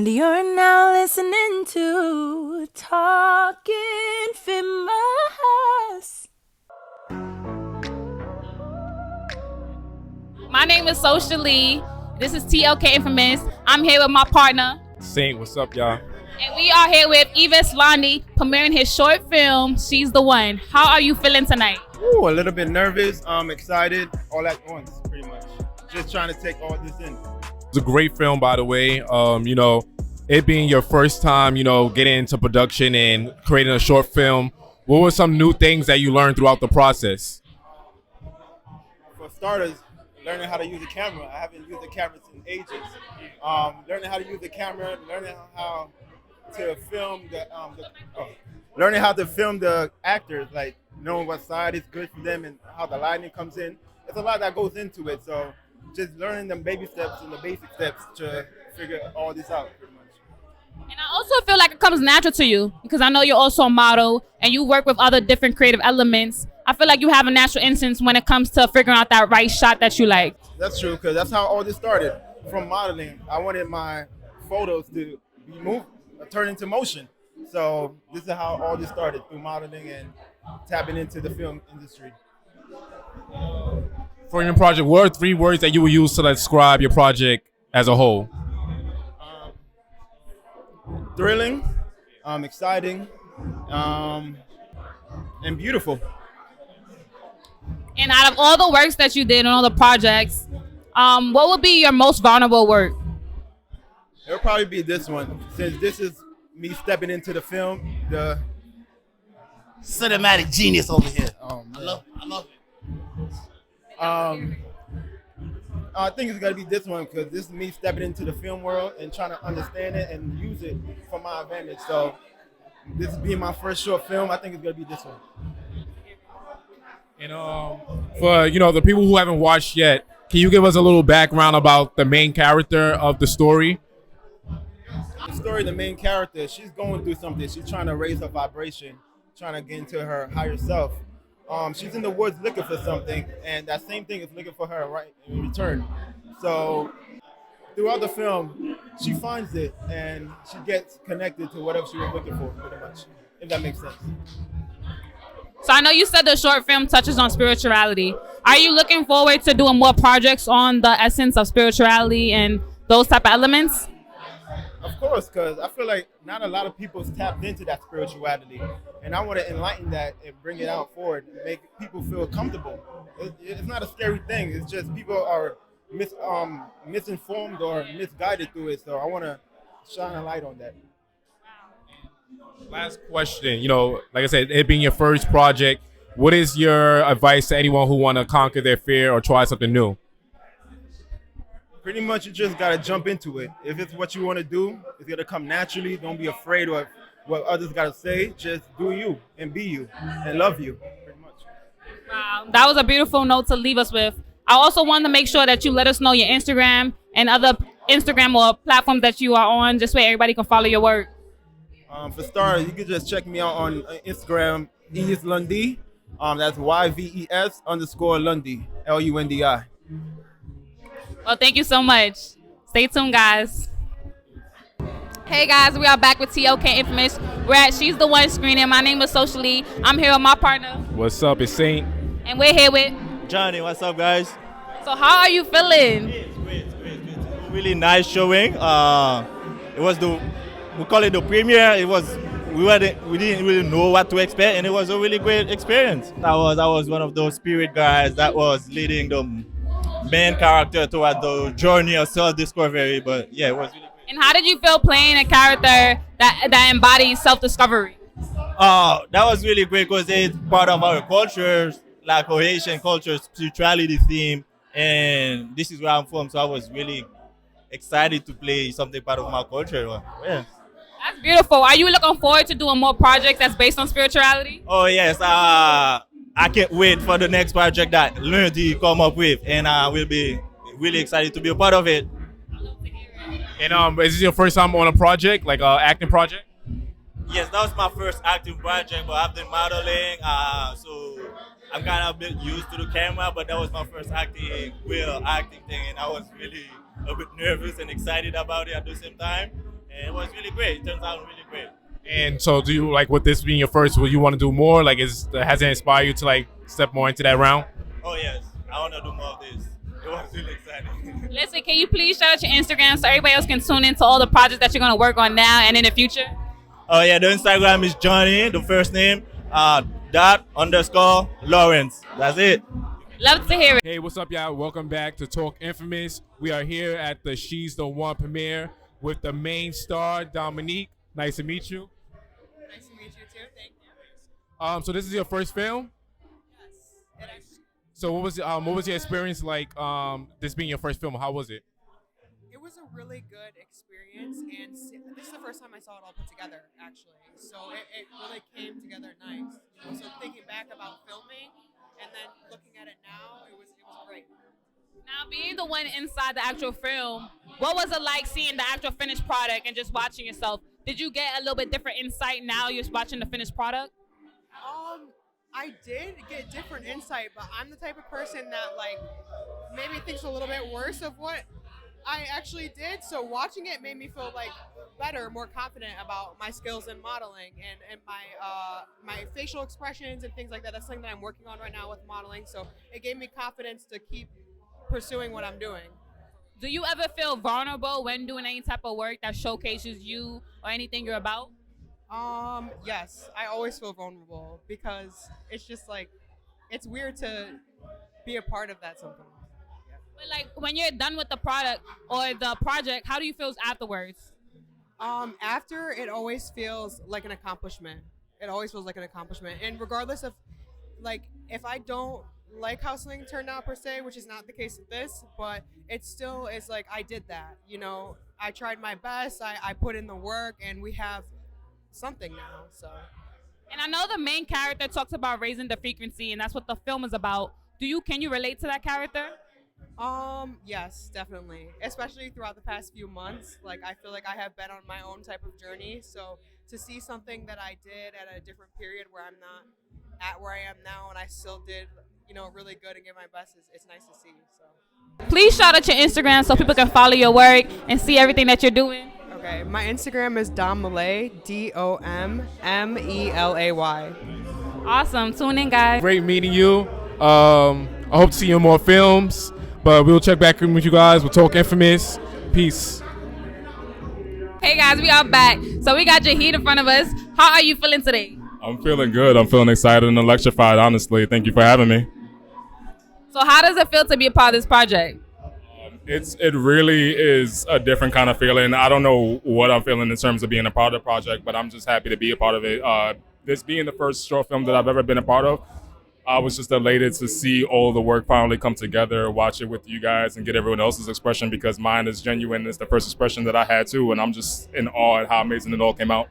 And you're now listening to Talking Famous. My name is Socially. This is TLK Infamous. I'm here with my partner. Saint, what's up, y'all? And we are here with Yves Landi premiering his short film, She's the One. How are you feeling tonight? Ooh, a little bit nervous. I'm excited. All at once, pretty much. Just trying to take all this in. It's a great film, by the way. It being your first time, getting into production and creating a short film, what were some new things that you learned throughout the process? For starters, learning how to use a camera. I haven't used a camera in ages. Learning how to use the camera, learning how to film learning how to film the actors, like knowing what side is good for them and how the lighting comes in. There's a lot that goes into it. So just learning them baby steps and the basic steps to figure all this out, pretty much. And I also feel like it comes natural to you because I know you're also a model and you work with other different creative elements. I feel like you have a natural instinct when it comes to figuring out that right shot that you like. That's true, because that's how all this started. From modeling, I wanted my photos to be moved, turn into motion. So this is how all this started, through modeling and tapping into the film industry. For your project, what are 3 words that you would use to describe your project as a whole? Thrilling, exciting, and beautiful. And out of all the works that you did on all the projects, what would be your most vulnerable work? It'll probably be this one, since this is me stepping into the film. The cinematic genius over here. I love it. I think it's gonna be this one because this is me stepping into the film world and trying to understand it and use it for my advantage. So this being my first short film, I think it's gonna be this one. And for the people who haven't watched yet, can you give us a little background about the main character of the story? The story, the main character, she's going through something. She's trying to raise her vibration, trying to get into her higher self. She's in the woods looking for something, and that same thing is looking for her right in return. So throughout the film, she finds it, and she gets connected to whatever she was looking for, pretty much, if that makes sense. So I know you said the short film touches on spirituality. Are you looking forward to doing more projects on the essence of spirituality and those type of elements? Of course, because I feel like not a lot of people's tapped into that spirituality. And I want to enlighten that and bring it out forward, make people feel comfortable. It's not a scary thing. It's just people are misinformed or misguided through it. So I want to shine a light on that. Last question, like I said, it being your first project, what is your advice to anyone who want to conquer their fear or try something new? Pretty much you just got to jump into it. If it's what you want to do, it's going to come naturally. Don't be afraid of what others got to say. Just do you and be you and love you, pretty much. Wow, that was a beautiful note to leave us with. I also wanted to make sure that you let us know your Instagram and other Instagram or platforms that you are on, just so everybody can follow your work. For starters, you can just check me out on Instagram, Yves Landi. That's YVES_Lundy, LUNDI. Well, thank you so much. Stay tuned, guys. Hey, guys, we are back with TLK Infamous. We're at She's the One screening. My name is Socially. I'm here with my partner. What's up? It's Saint. And we're here with Johnny. What's up, guys? So how are you feeling? It's great. Really nice showing. It was we call it the premiere. We didn't really know what to expect, and it was a really great experience. I was one of those spirit guys that was leading the main character toward the journey of self-discovery. But yeah, it was really great. And how did you feel playing a character that embodies self-discovery? That was really great because it's part of our cultures, like our Haitian culture, spirituality theme, and this is where I'm from. So I was really excited to play something part of my culture. Yeah. That's beautiful. Are you looking forward to doing more projects that's based on spirituality? Oh yes, I can't wait for the next project that Lundi come up with, and I will be really excited to be a part of it. And is this your first time on a project, like an acting project? Yes, that was my first acting project, but I've been modeling, so I'm kind of a bit used to the camera, but that was my first real acting thing, and I was really a bit nervous and excited about it at the same time. And it was really great. It turns out really great. And so, do you like with this being your first? Will you want to do more? Like, has it inspired you to like step more into that realm? Oh yes, I want to do more of this. It was really exciting. Listen, can you please shout out your Instagram so everybody else can tune into all the projects that you're going to work on now and in the future? Oh yeah, the Instagram is Johnny, the first name, _Lawrence. That's it. Love to hear it. Hey, what's up, y'all? Welcome back to Talk Infamous. We are here at the She's the One premiere with the main star, Dominique. Nice to meet you. Nice to meet you too. Thank you. So this is your first film. Yes. So what was your experience like? This being your first film, how was it? It was a really good experience, and this is the first time I saw it all put together, actually. So it really came together nice. So thinking back about filming and then looking at it now, it was great. Now, being the one inside the actual film, what was it like seeing the actual finished product and just watching yourself? Did you get a little bit different insight now you're watching the finished product? I did get different insight, but I'm the type of person that like maybe thinks a little bit worse of what I actually did. So watching it made me feel like better, more confident about my skills in modeling and my facial expressions and things like that. That's something that I'm working on right now with modeling. So it gave me confidence to keep pursuing what I'm doing. Do you ever feel vulnerable when doing any type of work that showcases you or anything you're about? Yes, I always feel vulnerable because it's just like, it's weird to be a part of that sometimes. But like when you're done with the product or the project, how do you feel afterwards? After, it always feels like an accomplishment. It always feels like an accomplishment. And regardless of, like, if I don't like how something turned out per se, which is not the case with this, but it still is like, I did that, I tried my best, I put in the work, and we have something now, so. And I know the main character talks about raising the frequency, and that's what the film is about. Can you relate to that character? Yes, definitely. Especially throughout the past few months. Like, I feel like I have been on my own type of journey. So to see something that I did at a different period where I'm not at where I am now and I still did, really good and give my best, it's nice to see. So. Please shout out your Instagram so people can follow your work and see everything that you're doing. Okay, my Instagram is Dommelay, DOMMELAY. Awesome. Tune in, guys. Great meeting you. I hope to see you in more films. But we'll check back in with you guys. We'll talk Infamous. Peace. Hey guys, we are back. So we got Jahid in front of us. How are you feeling today? I'm feeling good. I'm feeling excited and electrified, honestly. Thank you for having me. So how does it feel to be a part of this project? It really is a different kind of feeling. I don't know what I'm feeling in terms of being a part of the project, but I'm just happy to be a part of it. This being the first short film that I've ever been a part of, I was just elated to see all the work finally come together, watch it with you guys, and get everyone else's expression because mine is genuine. It's the first expression that I had too, and I'm just in awe at how amazing it all came out.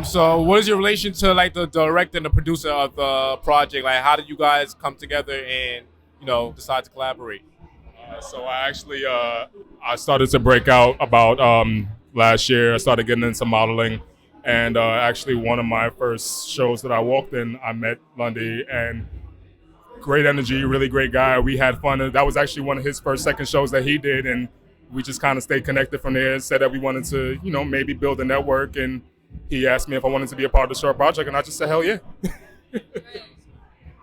So what is your relation to like the director and the producer of the project? Like, how did you guys come together and decide to collaborate? So I actually I started to break out about last year. I started getting into modeling. And actually, one of my first shows that I walked in, I met Lundy, and great energy, really great guy. We had fun. That was actually one of his second shows that he did, and we just kind of stayed connected from there. Said that we wanted to, maybe build a network, and he asked me if I wanted to be a part of the short project, and I just said, hell yeah.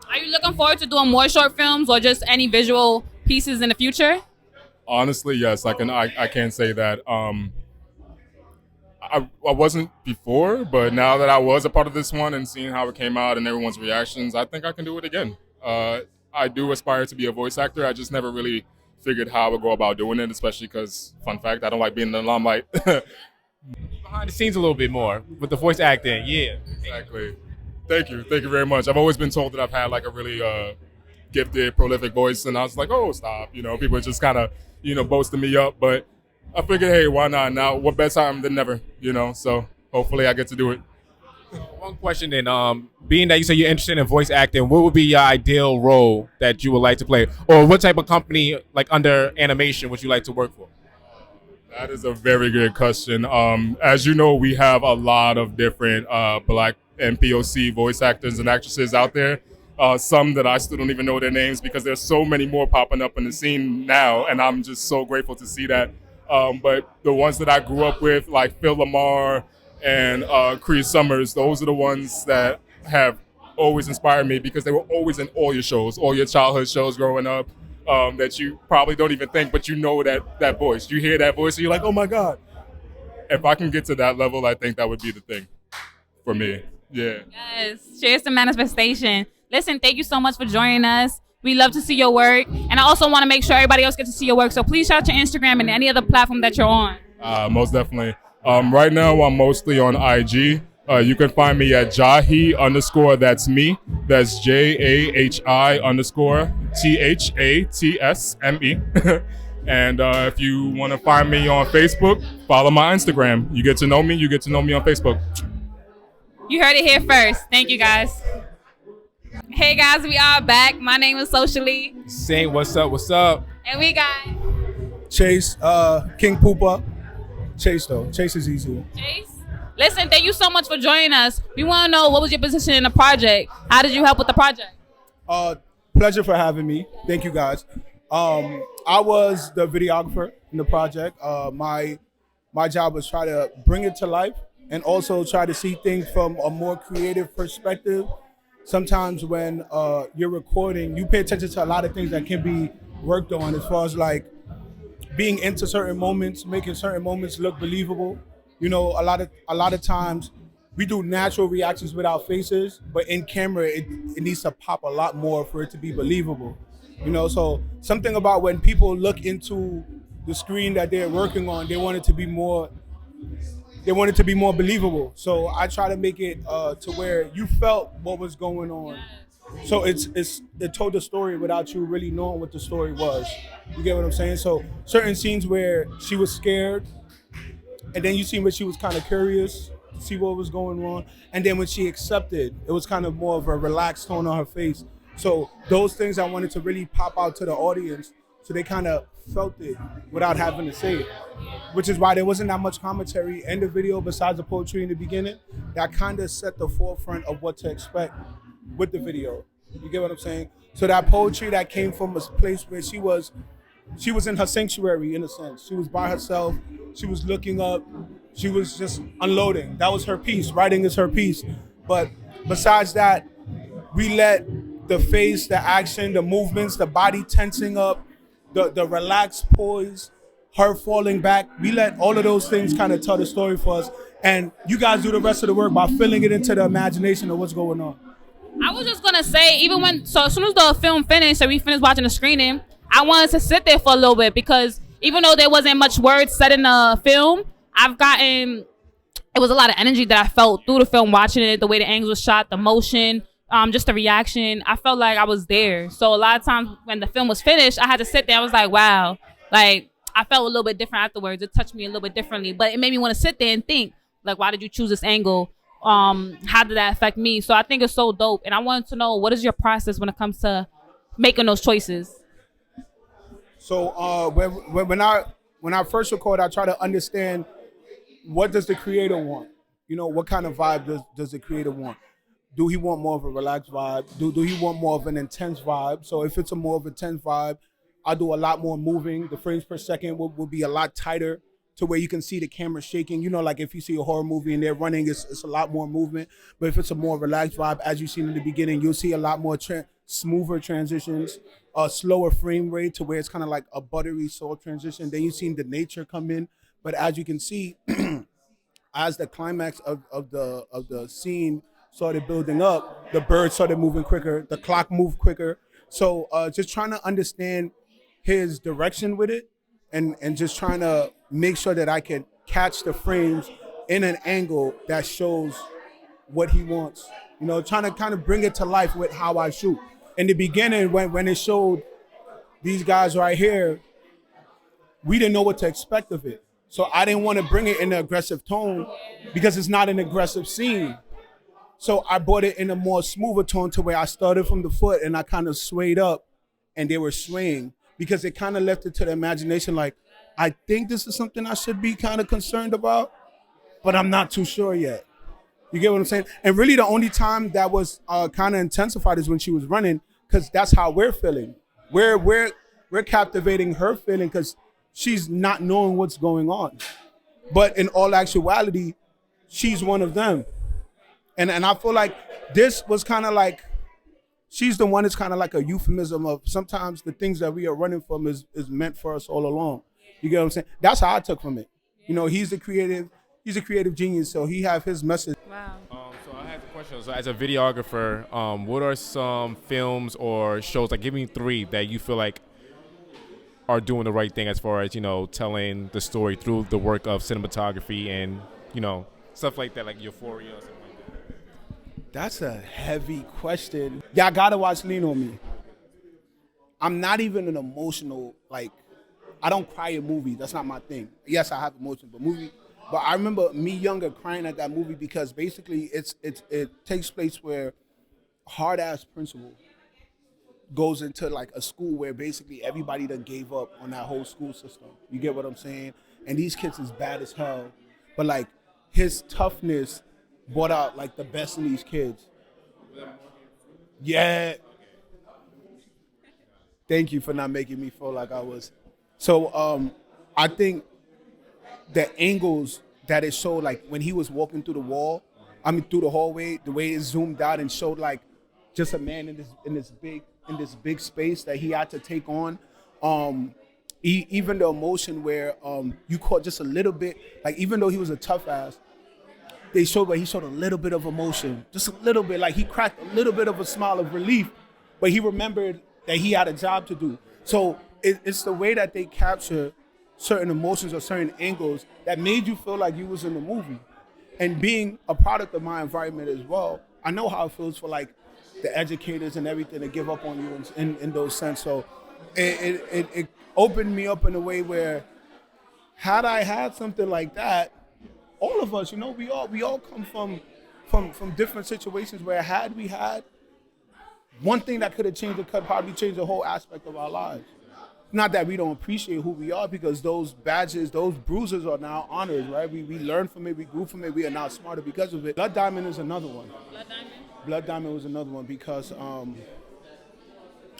Are you looking forward to doing more short films or just any visual pieces in the future? Honestly, yes. I can't say that. I wasn't before, but now that I was a part of this one and seeing how it came out and everyone's reactions, I think I can do it again. I do aspire to be a voice actor. I just never really figured how I would go about doing it, especially because, fun fact, I don't like being in the limelight. Behind the scenes a little bit more with the voice acting, yeah. Exactly. Thank you very much. I've always been told that I've had like a really gifted, prolific voice, and I was like, oh, stop. People just kind of, boasting me up, but I figured, hey, why not? Now, what better time than never, So hopefully I get to do it. One question then, being that you say you're interested in voice acting, what would be your ideal role that you would like to play? Or what type of company, like under animation, would you like to work for? That is a very good question. As you know, we have a lot of different Black and POC voice actors and actresses out there. Some that I still don't even know their names because there's so many more popping up in the scene now, and I'm just so grateful to see that. But the ones that I grew up with, like Phil Lamar and Cree Summers, those are the ones that have always inspired me because they were always in all your shows, all your childhood shows growing up. That you probably don't even think, but you know that voice. You hear that voice, and you're like, oh my God. If I can get to that level, I think that would be the thing for me. Yeah. Yes. Cheers to manifestation. Listen, thank you so much for joining us. We love to see your work. And I also want to make sure everybody else gets to see your work. So please shout out your Instagram and any other platform that you're on. Most definitely. Right now, I'm mostly on IG. You can find me at Jahi_, that's me. That's JAHI_THATSME. And if you want to find me on Facebook, follow my Instagram. You get to know me on Facebook. You heard it here first. Thank you, guys. Hey, guys, we are back. My name is Socially. Saying what's up? And we got Chase, King Poopa. Chase, though. Chase is easy. Chase. Listen, thank you so much for joining us. We want to know, what was your position in the project? How did you help with the project? Pleasure for having me. Thank you, guys. I was the videographer in the project. My job was try to bring it to life and also try to see things from a more creative perspective. Sometimes when you're recording, you pay attention to a lot of things that can be worked on as far as like being into certain moments, making certain moments look believable. You know, a lot of times we do natural reactions with our faces, but in camera, it needs to pop a lot more for it to be believable. You know, so something about when people look into the screen that they're working on, they want it to be more believable. So I try to make it to where you felt what was going on. So it told the story without you really knowing what the story was. You get what I'm saying? So certain scenes where she was scared, and then you see where she was kind of curious to see what was going on. And then when she accepted, it was kind of more of a relaxed tone on her face. So those things I wanted to really pop out to the audience so they kind of felt it without having to say it. Which is why there wasn't that much commentary in the video besides the poetry in the beginning. That kind of set the forefront of what to expect with the video. You get what I'm saying? So that poetry that came from a place where she was in her sanctuary, in a sense. She was by herself. She was looking up. She was just unloading. That was her piece. Writing is her piece. But besides that, we let the face, the action, the movements, the body tensing up, the relaxed poise, her falling back, we let all of those things kind of tell the story for us. And you guys do the rest of the work by filling it into the imagination of what's going on. I was just going to say, as soon as the film finished, so we finished watching the screening, I wanted to sit there for a little bit because even though there wasn't much words said in the film, it was a lot of energy that I felt through the film, watching it, the way the angles was shot, the motion, just the reaction. I felt like I was there. So a lot of times when the film was finished, I had to sit there. I was like, wow, like I felt a little bit different afterwards. It touched me a little bit differently, but it made me want to sit there and think, like, why did you choose this angle? How did that affect me? So I think it's so dope. And I wanted to know, what is your process when it comes to making those choices? So when I first record, I try to understand, what does the creator want? You know, what kind of vibe does the creator want? Do he want more of a relaxed vibe? Do he want more of an intense vibe? So if it's a more of an intense vibe, I'll do a lot more moving. The frames per second will be a lot tighter to where you can see the camera shaking. You know, like if you see a horror movie and they're running, it's a lot more movement. But if it's a more relaxed vibe, as you've seen in the beginning, you'll see a lot more smoother transitions, a slower frame rate to where it's kind of like a buttery soft transition. Then you've seen the nature come in. But as you can see, as the climax of the scene started building up, the bird started moving quicker, the clock moved quicker. So just trying to understand his direction with it and just trying to make sure that I can catch the frames in an angle that shows what he wants. You know, trying to kind of bring it to life with how I shoot. In the beginning, when it showed these guys right here, we didn't know what to expect of it. So I didn't want to bring it in an aggressive tone because it's not an aggressive scene. So I brought it in a more smoother tone to where I started from the foot and I kind of swayed up and they were swaying because it kind of left it to the imagination like, I think this is something I should be kind of concerned about, but I'm not too sure yet. You get what I'm saying? And really the only time that was kind of intensified is when she was running because that's how we're feeling. We're captivating her feeling because she's not knowing what's going on. But in all actuality, she's one of them. And I feel like this was kind of like, she's the one that's kind of like a euphemism of sometimes the things that we are running from is meant for us all along. You get what I'm saying? That's how I took from it. You know, he's a creative genius, so he have his message. Wow. So I have a question. So as a videographer, what are some films or shows, like give me 3 that you feel like are doing the right thing as far as, you know, telling the story through the work of cinematography and, you know, stuff like that, like Euphoria or something like that? That's a heavy question. Y'all gotta watch Lean on Me. I'm not even an emotional, like, I don't cry in movies. That's not my thing. Yes, I have emotions, but I remember me younger crying at that movie because basically it takes place where hard ass principal goes into like a school where basically everybody done gave up on that whole school system. You get what I'm saying? And these kids is bad as hell, but like his toughness brought out like the best in these kids. Yeah. Thank you for not making me feel like I was. So I think the angles that it showed, like when he was walking through through the hallway, the way it zoomed out and showed like just a man in this big space that he had to take on. Even the emotion where you caught just a little bit, like even though he was a tough ass, he showed a little bit of emotion, just a little bit, like he cracked a little bit of a smile of relief, but he remembered that he had a job to do. So it's the way that they capture certain emotions or certain angles that made you feel like you was in the movie. And being a product of my environment as well, I know how it feels for like the educators and everything to give up on you in those sense. So it opened me up in a way where had I had something like that, all of us, you know, we all come from different situations where had we had one thing that could have changed, it could probably change the whole aspect of our lives. Not that we don't appreciate who we are, because those badges, those bruises are now honors, right? We learned from it, we grew from it, we are now smarter because of it. Blood Diamond is another one. Blood Diamond was another one because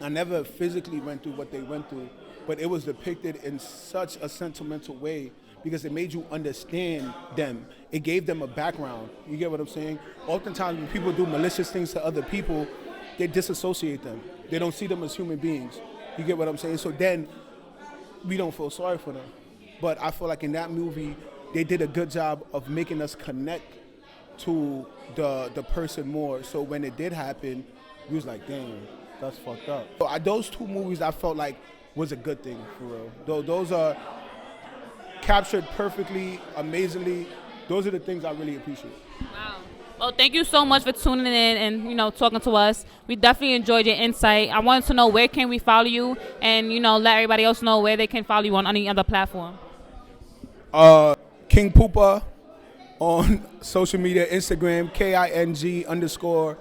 I never physically went through what they went through, but it was depicted in such a sentimental way because it made you understand them. It gave them a background. You get what I'm saying? Oftentimes when people do malicious things to other people, they disassociate them. They don't see them as human beings. You get what I'm saying? So then we don't feel sorry for them. But I feel like in that movie, they did a good job of making us connect to the person more. So when it did happen, we was like, damn, that's fucked up. So those 2 movies I felt like was a good thing, for real. Those are captured perfectly, amazingly. Those are the things I really appreciate. Wow. Well, thank you so much for tuning in and, you know, talking to us. We definitely enjoyed your insight. I wanted to know where can we follow you and, you know, let everybody else know where they can follow you on any other platform. King Poopa on social media, Instagram, KING_POOPA.